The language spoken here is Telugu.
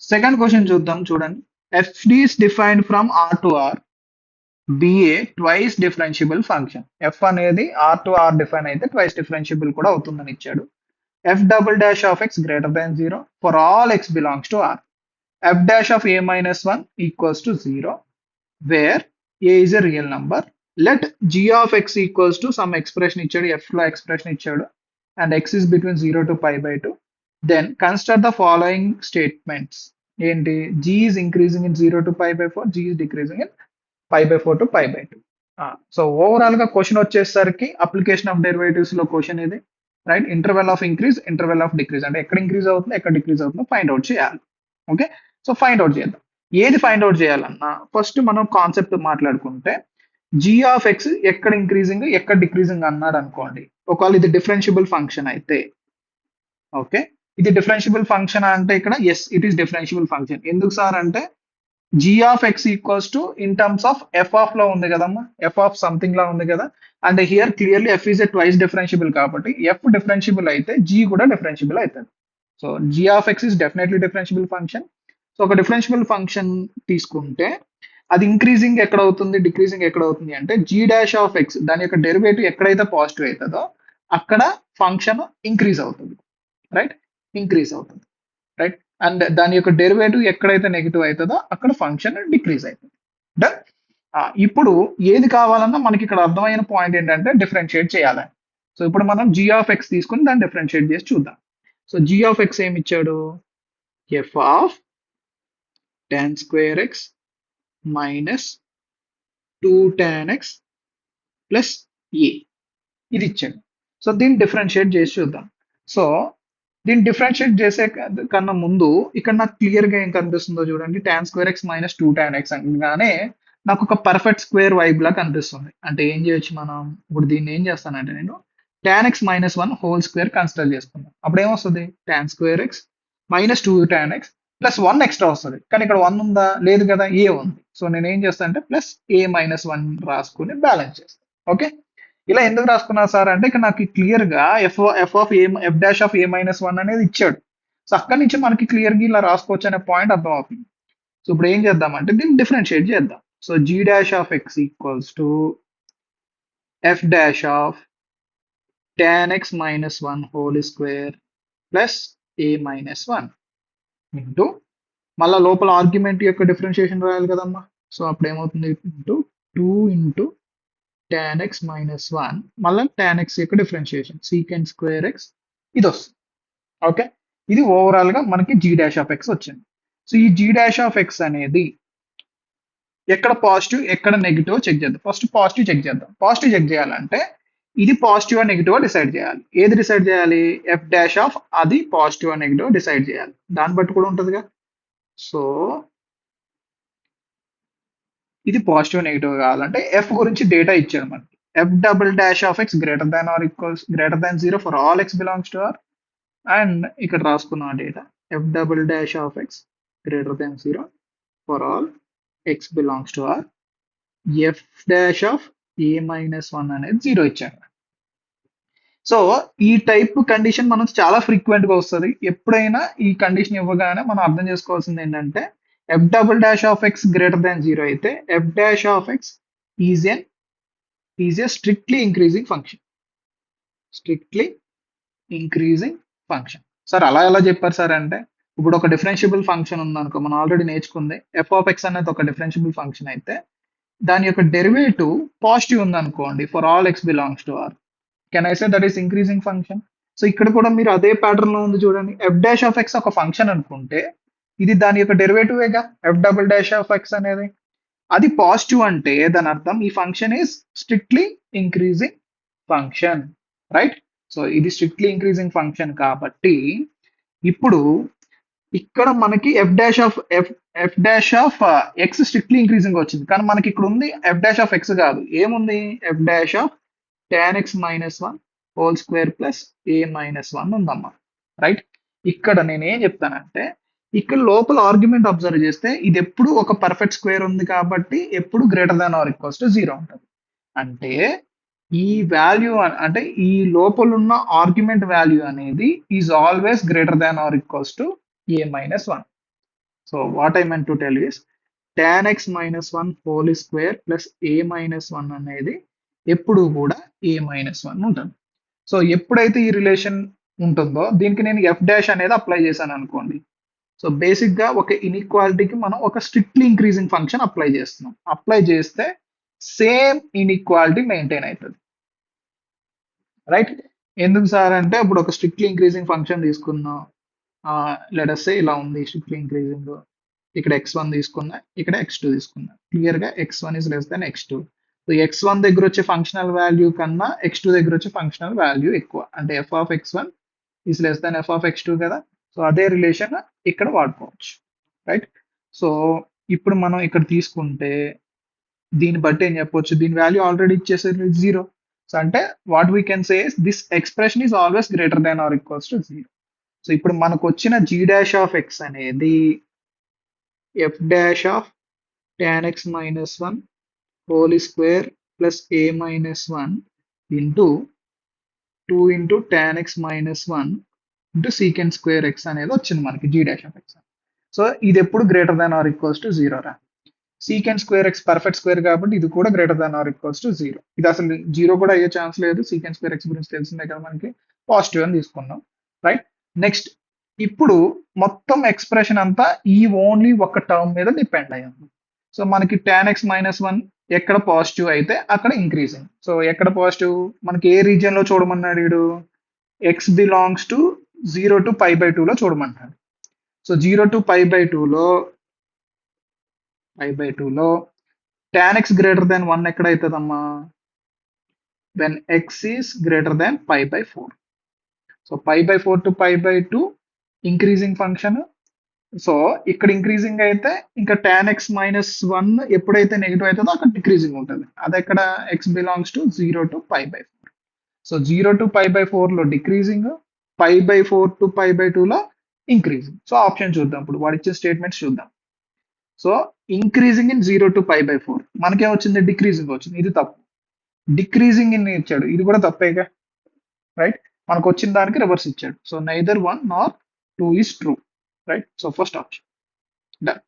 సెకండ్ క్వశ్చన్ చూద్దాం చూడండి. FD is defined from R to R be a twice differentiable function. F అనేది R to R డిఫైన్ అయితే twice differentiable కూడా అవుతుందని ఇచ్చాడు. F double dash of x greater than 0 for all x belongs to R. F dash of a minus 1 equals to 0 where a is a real number. Let g of x equals to some expression ఇచ్చాడు, f లో expression ఇచ్చాడు, and x is between 0 to pi by 2. Then consider the following statements. ఏంటి? g is increasing in 0 to pi by 4, g is decreasing in pi by 4 to pi by 2. So overall గా క్వశ్చన్ వచ్చేసరికి అప్లికేషన్ ఆఫ్ డెరివేటివ్స్ లో క్వశ్చన్ ఇది, right? Interval of increase, interval of decrease, అంటే ఎక్కడ ఇంక్రీజ్ అవుతుందో ఎక్కడ డిక్రీజ్ అవుతుందో ఫైండ్ అవుట్ చేయాలి. ఓకే, సో ఫైండ్ అవుట్ చేద్దాం. ఏది ఫైండ్ అవుట్ చేయాలన్నా ఫస్ట్ మనం కాన్సెప్ట్ మాట్లాడుకుంటే g ఆఫ్ ఎక్స్ ఎక్కడ ఇంక్రీజింగ్ ఎక్కడ డిక్రీజింగ్ అన్నాడు అనుకోండి. ఒకవేళ ఇది డిఫరెన్షియబుల్ ఫంక్షన్ అయితే, ఓకే, ఇది డిఫరెన్షియబుల్ ఫంక్షన్ అంటే ఇక్కడ yes it is differentiable function. ఎందుకు సార్ అంటే g of x equals to in terms of F of లో ఉంది కదమ్మా, ఎఫ్ ఆఫ్ సంథింగ్ లా ఉంది కదా. And here clearly F is a twice differentiable కాబట్టి ఎఫ్ డిఫరెన్షియబుల్ అయితే g కూడా డిఫరెన్షియబుల్ అవుతుంది. So g of X is definitely differentiable function. So ఒక డిఫరెన్షియబుల్ ఫంక్షన్ తీసుకుంటే అది ఇంక్రీజింగ్ ఎక్కడ అవుతుంది, డిక్రీజింగ్ ఎక్కడ అవుతుంది అంటే g డాష్ ఆఫ్ ఎక్స్ దాని యొక్క డెరివేటివ్ ఎక్కడైతే పాజిటివ్ అవుతుందో అక్కడ ఫంక్షన్ ఇంక్రీజ్ అవుతుంది, రైట్? ఇంక్రీజ్ అవుతుంది, రైట్? అండ్ దాని యొక్క డెరివేటివ్ ఎక్కడైతే నెగిటివ్ అవుతుందో అక్కడ ఫంక్షన్ డిక్రీజ్ అవుతుంది. డన్. ఇప్పుడు ఏది కావాలన్నా మనకి ఇక్కడ అర్థమైన పాయింట్ ఏంటంటే డిఫరెన్షియేట్ చేయాలని. సో ఇప్పుడు మనం g ఆఫ్ ఎక్స్ తీసుకుని దాన్ని డిఫరెన్షియేట్ చేసి చూద్దాం. సో g ఆఫ్ ఎక్స్ ఏమి ఇచ్చాడు? F of tan square x minus 2 tan x plus A ఇది ఇచ్చాడు. సో దీన్ని డిఫరెన్షియేట్ చేసి చూద్దాం. సో దీన్ని డిఫరెన్షియేట్ చేసే కన్నా ముందు ఇక్కడ నాకు క్లియర్ గా ఏం కనిపిస్తుందో చూడండి. tan square x minus 2 tan X అనగానే నాకు ఒక పర్ఫెక్ట్ స్క్వేర్ వైబ్ లా కనిపిస్తుంది. అంటే ఏం చేయొచ్చు మనం? ఇప్పుడు దీన్ని ఏం చేస్తానంటే నేను tan x minus 1 whole square consider చేసుకున్నాను. అప్పుడు ఏమొస్తుంది? tan square x minus 2 tan x plus 1 extra వస్తుంది. కానీ ఇక్కడ 1 ఉందా? లేదు కదా, ఏ ఉంది. సో నేను ఏం చేస్తాను అంటే ప్లస్ ఏ మైనస్ 1 రాసుకుని బ్యాలెన్స్ చేస్తాను. ఓకే, ఇలా ఎందుకు రాసుకున్నా సార్ అంటే ఇక్కడ నాకు క్లియర్ గా F dash of a minus 1 అనేది ఇచ్చాడు. సో అక్కడి నుంచి మనకి క్లియర్ గా ఇలా రాసుకోవచ్చు అనే పాయింట్ అర్థం అవుతుంది. సో ఇప్పుడు ఏం చేద్దామంటే దీన్ని డిఫరెన్షియేట్ చేద్దాం. So g dash of x equals to f dash of tan x minus 1 whole square plus a minus 1 into మళ్ళా లోపల ఆర్గ్యుమెంట్ యొక్క డిఫరెన్షియేషన్ రాయాలి కదమ్మా. సో అప్పుడు ఏమవుతుంది? Into 2 into tan x minus 1 మళ్ళీ tan x యొక్క డిఫరెన్షియేషన్ సీకెండ్ స్క్వేర్ ఎక్స్ ఇది వస్తుంది. ఓకే, ఇది ఓవరాల్ గా మనకి g డాష్ ఆఫ్ ఎక్స్ వచ్చింది. సో ఈ g డాష్ ఆఫ్ ఎక్స్ అనేది ఎక్కడ పాజిటివ్ ఎక్కడ నెగిటివ్ చెక్ చేద్దాం. ఫస్ట్ పాజిటివ్ చెక్ చేద్దాం. పాజిటివ్ చెక్ చేయాలంటే ఇది పాజిటివ్ నెగిటివ్ డిసైడ్ చేయాలి. ఏది డిసైడ్ చేయాలి? ఎఫ్ డాష్ ఆఫ్ అది పాజిటివ్ నెగిటివ్ డిసైడ్ చేయాలి. దాన్ని బట్టి కూడా ఉంటుందిగా. సో ఇది పాజిటివ్ నెగిటివ్ కావాలంటే ఎఫ్ గురించి డేటా ఇచ్చారు మనకి. F double dash of x greater than or equals greater than 0 for all x belongs to R. And ఇక్కడ రాసుకున్న data f double dash of x greater than 0 for all x belongs to R. F dash of a minus 1 అనేది 0 ఇచ్చారు. సో ఈ టైప్ కండిషన్ మనం చాలా ఫ్రీక్వెంట్ గా వస్తుంది. ఎప్పుడైనా ఈ కండిషన్ ఇవ్వగానే మనం అర్థం చేసుకోవాల్సింది ఏంటంటే F double dash of x greater than 0 అయితే F dash of X is a strictly increasing function. Strictly increasing function. Sir అలా ఎలా చెప్పారు సార్ అంటే ఇప్పుడు ఒక డిఫరెన్షియబుల్ ఫంక్షన్ ఉందనుకో, మనం ఆల్రెడీ నేర్చుకుంది ఎఫ్ ఆఫ్ ఎక్స్ అనేది ఒక డిఫరెన్షియబుల్ ఫంక్షన్ అయితే దాని యొక్క డెరివేటివ్ పాజిటివ్ ఉందనుకోండి for all x belongs to R. Can I say that is increasing function? So ఇక్కడ కూడా మీరు అదే ప్యాటర్న్ లో ఉంది చూడండి. ఎఫ్ డాష్ ఆఫ్ ఎక్స్ ఒక ఫంక్షన్ అనుకుంటే ఇది దాని యొక్క డెరివేటివేగా F double dash of x అనేది. అది పాజిటివ్ అంటే దాని అర్థం ఈ function is strictly increasing function, right? So ఇది స్ట్రిక్ట్లీ ఇంక్రీజింగ్ ఫంక్షన్ కాబట్టి ఇప్పుడు ఇక్కడ మనకి F dash of X strictly increasing వచ్చింది. కానీ మనకి ఇక్కడ ఉంది ఎఫ్ డాష్ ఆఫ్ ఎక్స్ కాదు, ఏముంది? F dash of tan x minus 1 whole square plus a minus 1 ఉందమ్మా, రైట్? ఇక్కడ నేను ఏం చెప్తానంటే ఇక్కడ లోపల ఆర్గ్యుమెంట్ అబ్జర్వ్ చేస్తే ఇది ఎప్పుడు ఒక పర్ఫెక్ట్ స్క్వేర్ ఉంది కాబట్టి ఎప్పుడు greater than or equals to 0 ఉంటుంది. అంటే ఈ వాల్యూ అంటే ఈ లోపల ఉన్న ఆర్గ్యుమెంట్ వాల్యూ అనేది is always greater than or equals to A minus 1. So what I meant to tell is tan x minus 1 whole square plus a minus 1 అనేది ఎప్పుడు కూడా a minus 1 ఉంటుంది. సో ఎప్పుడైతే ఈ రిలేషన్ ఉంటుందో దీనికి నేను ఎఫ్ డాష్ అనేది అప్లై చేశాను అనుకోండి. సో బేసిక్ గా ఒక ఇన్ఈక్వాలిటీకి మనం ఒక స్ట్రిక్ట్లీ ఇంక్రీజింగ్ ఫంక్షన్ అప్లై చేస్తున్నాం. అప్లై చేస్తే సేమ్ ఇన్ఈక్వాలిటీ మెయింటైన్ అవుతుంది, రైట్? ఎందుకు సార్ అంటే ఇప్పుడు ఒక స్ట్రిక్ట్లీ ఇంక్రీజింగ్ ఫంక్షన్ తీసుకున్నాం. లెట్ సే ఇలా ఉంది స్ట్రిక్ట్లీ ఇంక్రీజింగ్. ఇక్కడ x1 తీసుకున్నా, ఇక్కడ x2 తీసుకున్నా. క్లియర్ గా x1 is less than x2. So x1 దగ్గర వచ్చే ఫంక్షనల్ వాల్యూ కన్నా x2 దగ్గర వచ్చే ఫంక్షనల్ వాల్యూ ఎక్కువ, అంటే f of x1 is less than f of x2 కదా. సో అదే రిలేషన్ ఇక్కడ వాడుకోవచ్చు, రైట్? సో ఇప్పుడు మనం ఇక్కడ తీసుకుంటే దీన్ని బట్టి ఏం చెప్పొచ్చు, దీని వాల్యూ ఆల్రెడీ ఇచ్చేసేది 0. సో అంటే what we can say this expression is always greater than or equals to 0. So ఇప్పుడు మనకు వచ్చిన g డాష్ ఆఫ్ x అనేది f dash of tan x minus 1 whole square plus a minus 1 into 2 into tan x minus 1 into secant square x అనేది వచ్చింది మనకి g dash of x. So ఇది ఎప్పుడు greater than or equals to 0 రా. Secant square X perfect square కాబట్టి ఇది కూడా greater than or equals to 0. ఇది అసలు 0 కూడా అయ్యే ఛాన్స్ లేదు. సీకెంట్ స్క్వేర్ ఎక్స్ గురించి తెలిసిందే కదా మనకి, పాజిటివ్ అని తీసుకున్నాం, రైట్? నెక్స్ట్ ఇప్పుడు మొత్తం ఎక్స్ప్రెషన్ అంతా ఈ ఓన్లీ ఒక టర్మ్ మీద డిపెండ్ అయ్యింది. సో మనకి tan x మైనస్ 1 ఎక్కడ పాజిటివ్ అయితే అక్కడ ఇంక్రీజింగ్. సో ఎక్కడ పాజిటివ్ మనకి ఏ రీజియన్ లో చూడమన్నాడు వీడు, x బిలాంగ్స్ టు 0 టు π/2 లో చూడమంటాడు. సో 0 టు π/2 లో tan x గ్రేటర్ దాన్ 1 ఎక్కడ అవుతుందమ్మా, when x is greater than π/4. So π/4 to π/2 increasing function. So ఇక్కడ ఇంక్రీజింగ్ అయితే ఇంకా tan x మైనస్ 1 ఎప్పుడైతే నెగిటివ్ అవుతుందో అక్కడ డిక్రీజింగ్ ఉంటుంది. అది ఎక్కడ x belongs to 0 to π/4. So 0 to π/4 లో డిక్రీజింగ్, π/4 టు π/2 లో ఇంక్రీజింగ్. సో ఆప్షన్ చూద్దాం, ఇప్పుడు వాడు ఇచ్చే స్టేట్మెంట్స్ చూద్దాం. సో ఇంక్రీజింగ్ ఇన్ 0 టు π/4 మనకేం వచ్చింది, డిక్రీజింగ్ వచ్చింది. ఇది తప్పు. డిక్రీజింగ్ ఇన్ ఇచ్చాడు, ఇది కూడా తప్పేగా, రైట్? మనకు వచ్చిన దానికి రివర్స్ ఇచ్చాడు. So neither 1 nor 2 is true, right? So first option done.